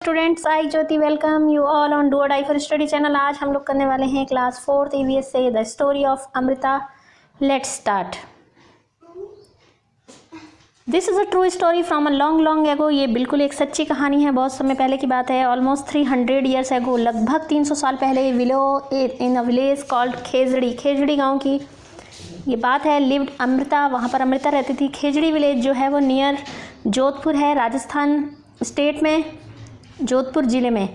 Students, I Jyoti welcome you all on do और die for study channel. आज हम लोग करने वाले हैं क्लास 4th ईवीएस से the story of Amrita. Let's start. This is a true story from a long long ago. ये बिल्कुल एक सच्ची कहानी है, बहुत समय पहले की बात है। ऑलमोस्ट 300 ईयर्स एगो, लगभग 300 साल पहले इन अ विलेज कॉल्ड खेजड़ी, खेजड़ी गाँव की ये बात है। लिव्ड अमृता, वहाँ पर अमृता रहती थी। खेजड़ी विलेज जो है वो नियर जोधपुर है, राजस्थान स्टेट में, जोधपुर ज़िले में।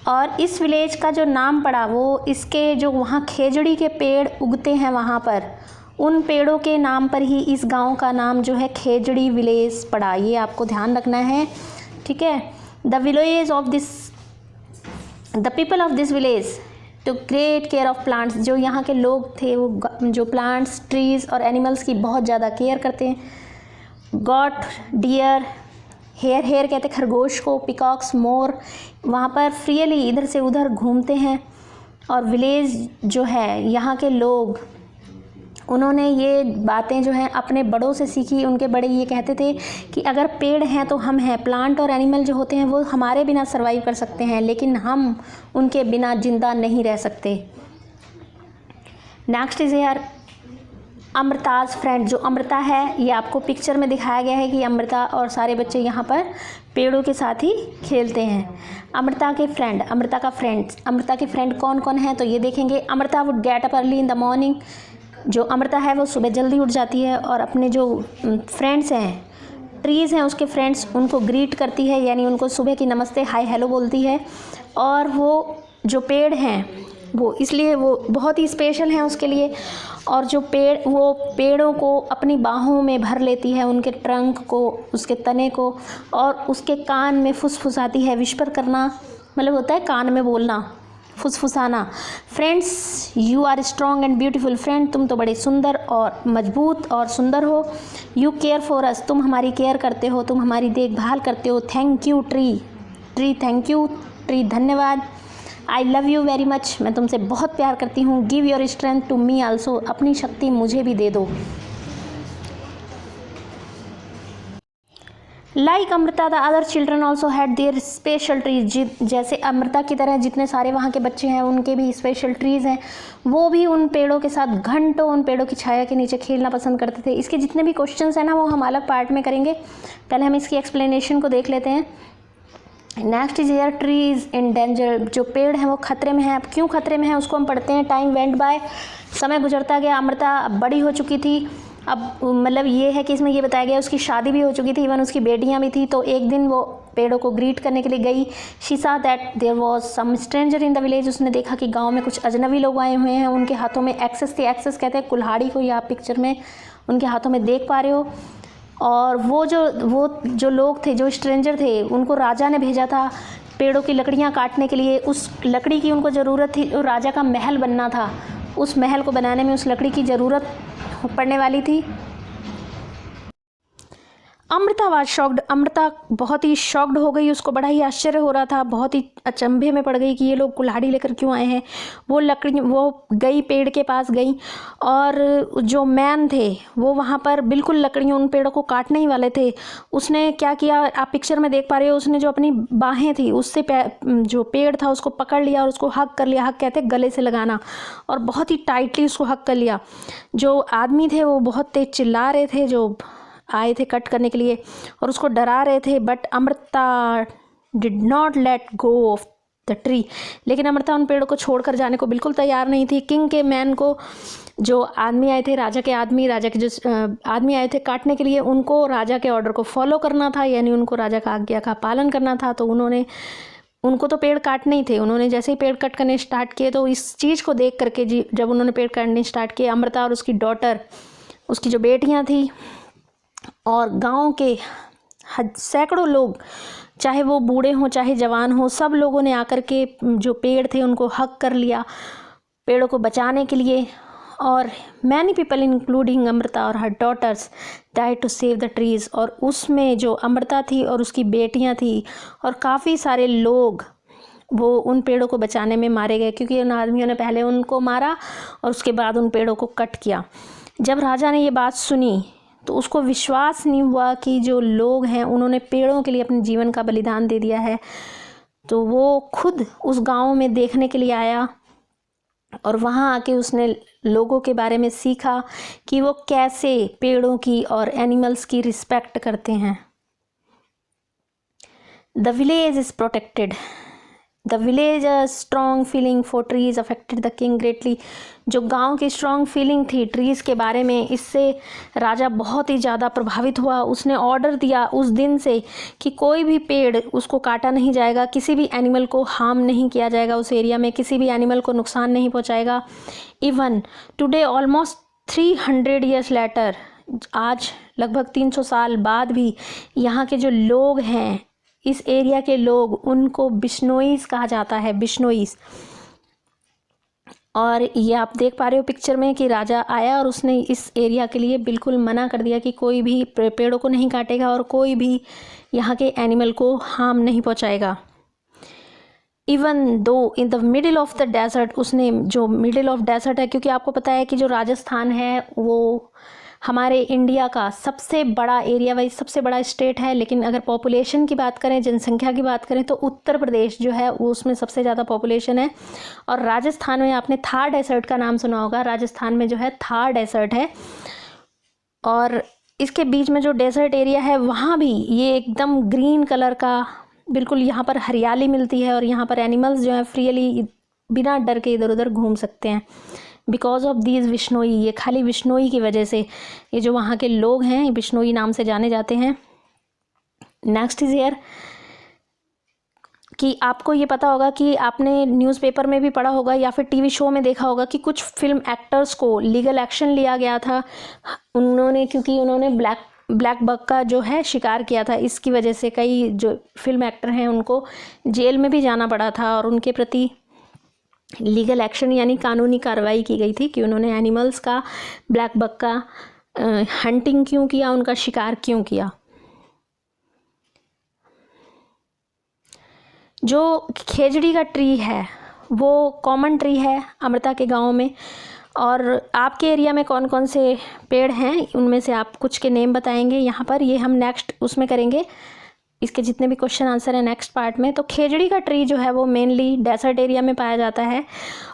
और इस विलेज का जो नाम पड़ा वो इसके जो वहाँ खेजड़ी के पेड़ उगते हैं वहाँ पर, उन पेड़ों के नाम पर ही इस गांव का नाम जो है खेजड़ी विलेज पड़ा। ये आपको ध्यान रखना है, ठीक है। The people of this village to great care of plants. जो यहाँ के लोग थे वो जो प्लांट्स, ट्रीज़ और एनिमल्स की बहुत ज़्यादा केयर करते हैं। गॉट, डियर, हेयर कहते खरगोश को, पिकॉक्स, मोर वहाँ पर फ्रीली इधर से उधर घूमते हैं। और विलेज जो है यहाँ के लोग, उन्होंने ये बातें जो हैं अपने बड़ों से सीखी। उनके बड़े ये कहते थे कि अगर पेड़ हैं तो हम हैं। प्लांट और एनिमल जो होते हैं वो हमारे बिना सर्वाइव कर सकते हैं, लेकिन हम उनके बिना जिंदा नहीं रह सकते। Next is here अमृताज friend. जो अमृता है, ये आपको पिक्चर में दिखाया गया है कि अमृता और सारे बच्चे यहाँ पर पेड़ों के साथ ही खेलते हैं। अमृता के फ्रेंड, अमृता का फ्रेंड्स, अमृता के फ्रेंड कौन कौन हैं तो ये देखेंगे। Amrita would get up early in the morning. जो अमृता है वो सुबह जल्दी उठ जाती है और अपने जो फ्रेंड्स हैं, ट्रीज़ हैं उसके फ्रेंड्स, उनको ग्रीट करती है, यानी उनको सुबह की नमस्ते हाय हेलो बोलती है। और वो जो पेड़ हैं वो इसलिए वो बहुत ही स्पेशल हैं उसके लिए। और जो वो पेड़ों को अपनी बाहों में भर लेती है, उनके ट्रंक को, उसके तने को, और उसके कान में फुसफुसाती है। विस्पर करना मतलब होता है कान में बोलना, फुसफुसाना। Friends you are strong and beautiful. Friend तुम तो बड़े सुंदर और मजबूत और सुंदर हो। यू केयर फॉर अस, तुम हमारी केयर करते हो, तुम हमारी देखभाल करते हो। Thank you tree, thank you tree, धन्यवाद। I love you very much, मैं तुमसे बहुत प्यार करती हूँ। Give your strength to me also, अपनी शक्ति मुझे भी दे दो। Like Amrita the other children also had their special trees. जैसे अमृता की तरह जितने सारे वहाँ के बच्चे हैं उनके भी स्पेशल ट्रीज़ हैं। वो भी उन पेड़ों के साथ घंटों उन पेड़ों की छाया के नीचे खेलना पसंद करते थे। इसके जितने भी क्वेश्चंस हैं ना वो हम अलग पार्ट में करेंगे, पहले हम इसकी एक्सप्लेनेशन को देख लेते हैं। Next is here trees in danger. जो पेड़ हैं वो खतरे में हैं। अब क्यों खतरे में हैं उसको हम पढ़ते हैं। टाइम वेंट बाय, समय गुजरता गया। अमृता अब बड़ी हो चुकी थी। अब मतलब ये है कि इसमें ये बताया गया उसकी शादी भी हो चुकी थी, इवन उसकी बेटियां भी थी। तो एक दिन वो पेड़ों को ग्रीट करने के लिए गई। She saw that there was some stranger in the village. उसने देखा कि गांव में कुछ अजनबी लोग आए हुए हैं। उनके हाथों में एक्सेस थी, एक्सेस कहते हैं कुल्हाड़ी को, ये आप पिक्चर में उनके हाथों में देख पा रहे हो। और वो जो लोग थे, जो स्ट्रेंजर थे, उनको राजा ने भेजा था पेड़ों की लकड़ियाँ काटने के लिए। उस लकड़ी की उनको ज़रूरत थी, और राजा का महल बनना था। उस महल को बनाने में उस लकड़ी की ज़रूरत पड़ने वाली थी। Amrita was shocked. अमृता बहुत ही शॉक्ड हो गई, उसको बड़ा ही आश्चर्य हो रहा था, बहुत ही अचंभे में पड़ गई कि ये लोग कुल्हाड़ी लेकर क्यों आए हैं। वो गई, पेड़ के पास गई, और जो मैन थे वो वहाँ पर बिल्कुल लकड़ियों, उन पेड़ों को काटने ही वाले थे। उसने क्या किया आप पिक्चर में देख पा रहे हो। उसने जो अपनी बाहें थी उससे जो पेड़ था उसको पकड़ लिया और उसको हग कर लिया। हग कहते गले से लगाना, और बहुत ही टाइटली उसको हग कर लिया। जो आदमी थे वो बहुत तेज चिल्ला रहे थे, जो आए थे कट करने के लिए, और उसको डरा रहे थे। But Amrita did not let go of the tree. लेकिन अमृता उन पेड़ों को छोड़कर जाने को बिल्कुल तैयार नहीं थी। किंग के मैन को, जो आदमी आए थे, राजा के जो आदमी आए थे काटने के लिए, उनको राजा के ऑर्डर को फॉलो करना था, यानी उनको राजा का आज्ञा का पालन करना था। तो उनको तो पेड़ काटने ही थे। उन्होंने जैसे ही पेड़ कट करने स्टार्ट किए तो इस चीज़ को देख करके जब उन्होंने पेड़ काटने स्टार्ट किए, अमृता और उसकी डॉटर, उसकी जो बेटियाँ थी, और गांव के सैकड़ों लोग, चाहे वो बूढ़े हों चाहे जवान हों, सब लोगों ने आकर के जो पेड़ थे उनको हक कर लिया पेड़ों को बचाने के लिए। और मैनी पीपल इंक्लूडिंग अमृता और her daughters died to save the trees. और उसमें जो अमृता थी और उसकी बेटियां थी और काफ़ी सारे लोग वो उन पेड़ों को बचाने में मारे गए, क्योंकि उन आदमियों ने पहले उनको मारा और उसके बाद उन पेड़ों को कट किया। जब राजा ने ये बात सुनी तो उसको विश्वास नहीं हुआ कि जो लोग हैं उन्होंने पेड़ों के लिए अपने जीवन का बलिदान दे दिया है। तो वो खुद उस गांव में देखने के लिए आया और वहाँ आके उसने लोगों के बारे में सीखा कि वो कैसे पेड़ों की और एनिमल्स की रिस्पेक्ट करते हैं। The village is protected. The village a strong feeling for trees affected the king greatly. जो गांव की स्ट्रॉन्ग फीलिंग थी ट्रीज़ के बारे में, इससे राजा बहुत ही ज़्यादा प्रभावित हुआ। उसने ऑर्डर दिया उस दिन से कि कोई भी पेड़ उसको काटा नहीं जाएगा, किसी भी एनिमल को हार्म नहीं किया जाएगा, उस एरिया में किसी भी एनिमल को नुकसान नहीं पहुंचाएगा। Even today almost 300 years later, आज लगभग 300 साल बाद भी यहाँ के जो लोग हैं, इस एरिया के लोग, उनको बिश्नोईज कहा जाता है, बिश्नोईज। और ये आप देख पा रहे हो पिक्चर में कि राजा आया और उसने इस एरिया के लिए बिल्कुल मना कर दिया कि कोई भी पेड़ों को नहीं काटेगा और कोई भी यहाँ के एनिमल को हार्म नहीं पहुँचाएगा। Even though in the middle of the desert, उसने जो मिडिल ऑफ डेजर्ट है, क्योंकि आपको पता है कि जो राजस्थान है वो हमारे इंडिया का सबसे बड़ा एरिया वाइज सबसे बड़ा स्टेट है, लेकिन अगर पॉपुलेशन की बात करें, जनसंख्या की बात करें, तो उत्तर प्रदेश जो है वो उसमें सबसे ज़्यादा पॉपुलेशन है। और राजस्थान में आपने थार डेजर्ट का नाम सुना होगा, राजस्थान में जो है थार डेजर्ट है, और इसके बीच में जो डेजर्ट एरिया है वहाँ भी ये एकदम ग्रीन कलर का, बिल्कुल यहाँ पर हरियाली मिलती है और यहाँ पर एनिमल्स जो है फ्रीली बिना डर के इधर उधर घूम सकते हैं। बिकॉज ऑफ दीज बिश्नोई, ये खाली बिश्नोई की वजह से, ये जो वहाँ के लोग हैं बिश्नोई नाम से जाने जाते हैं। नेक्स्ट इज हियर कि आपको ये पता होगा कि आपने न्यूज़पेपर में भी पढ़ा होगा या फिर टीवी शो में देखा होगा कि कुछ फिल्म एक्टर्स को लीगल एक्शन लिया गया था उन्होंने, क्योंकि उन्होंने ब्लैक बग का जो है शिकार किया था। इसकी वजह से कई जो फिल्म एक्टर हैं उनको जेल में भी जाना पड़ा था और उनके प्रति लीगल एक्शन यानी कानूनी कार्रवाई की गई थी कि उन्होंने एनिमल्स का, ब्लैक बग का हंटिंग क्यों किया, उनका शिकार क्यों किया। जो खेजड़ी का ट्री है वो कॉमन ट्री है अमृता के गांव में। और आपके एरिया में कौन कौन से पेड़ हैं उनमें से आप कुछ के नेम बताएंगे यहाँ पर, ये हम नेक्स्ट उसमें करेंगे, इसके जितने भी क्वेश्चन आंसर है नेक्स्ट पार्ट में। तो खेजड़ी का ट्री जो है वो मेनली डेजर्ट एरिया में पाया जाता है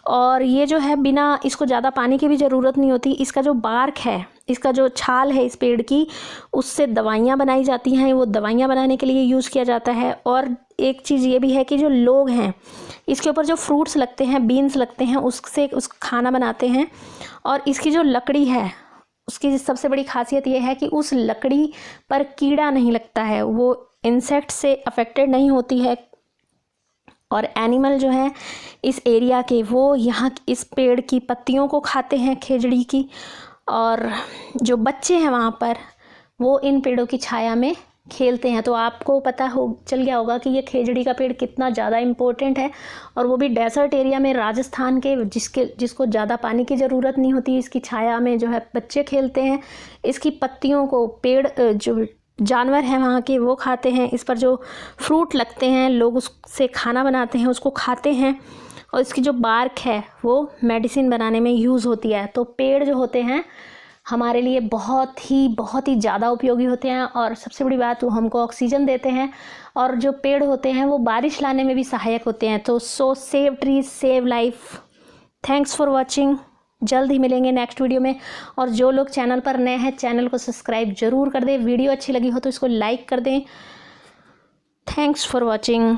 और ये जो है बिना इसको ज़्यादा पानी की भी ज़रूरत नहीं होती। इसका जो बार्क है, इसका जो छाल है इस पेड़ की, उससे दवाइयाँ बनाई जाती हैं, वो दवाइयाँ बनाने के लिए यूज़ किया जाता है। और एक चीज़ ये भी है कि जो लोग हैं इसके ऊपर जो फ्रूट्स लगते हैं, बीन्स लगते हैं, उससे उस खाना बनाते हैं। और इसकी जो लकड़ी है उसकी सबसे बड़ी खासियत ये है कि उस लकड़ी पर कीड़ा नहीं लगता है, वो इंसेक्ट से अफेक्टेड नहीं होती है। और एनिमल जो हैं इस एरिया के वो यहाँ इस पेड़ की पत्तियों को खाते हैं, खेजड़ी की। और जो बच्चे हैं वहाँ पर वो इन पेड़ों की छाया में खेलते हैं। तो आपको पता चल गया होगा कि ये खेजड़ी का पेड़ कितना ज़्यादा इम्पोर्टेंट है, और वो भी डेजर्ट एरिया में राजस्थान के, जिसको ज़्यादा पानी की ज़रूरत नहीं होती। इसकी छाया में जो है बच्चे खेलते हैं। इसकी पत्तियों को पेड़ जो जानवर हैं वहाँ के वो खाते हैं। इस पर जो फ्रूट लगते हैं लोग उससे खाना बनाते हैं, उसको खाते हैं। और इसकी जो बार्क है वो मेडिसिन बनाने में यूज़ होती है। तो पेड़ जो होते हैं हमारे लिए बहुत ही ज़्यादा उपयोगी होते हैं। और सबसे बड़ी बात, वो हमको ऑक्सीजन देते हैं। और जो पेड़ होते हैं वो बारिश लाने में भी सहायक होते हैं। तो save trees save life. Thanks for watching. जल्द ही मिलेंगे नेक्स्ट वीडियो में। और जो लोग चैनल पर नए हैं चैनल को सब्सक्राइब जरूर कर दें। वीडियो अच्छी लगी हो तो इसको लाइक कर दें। Thanks for watching.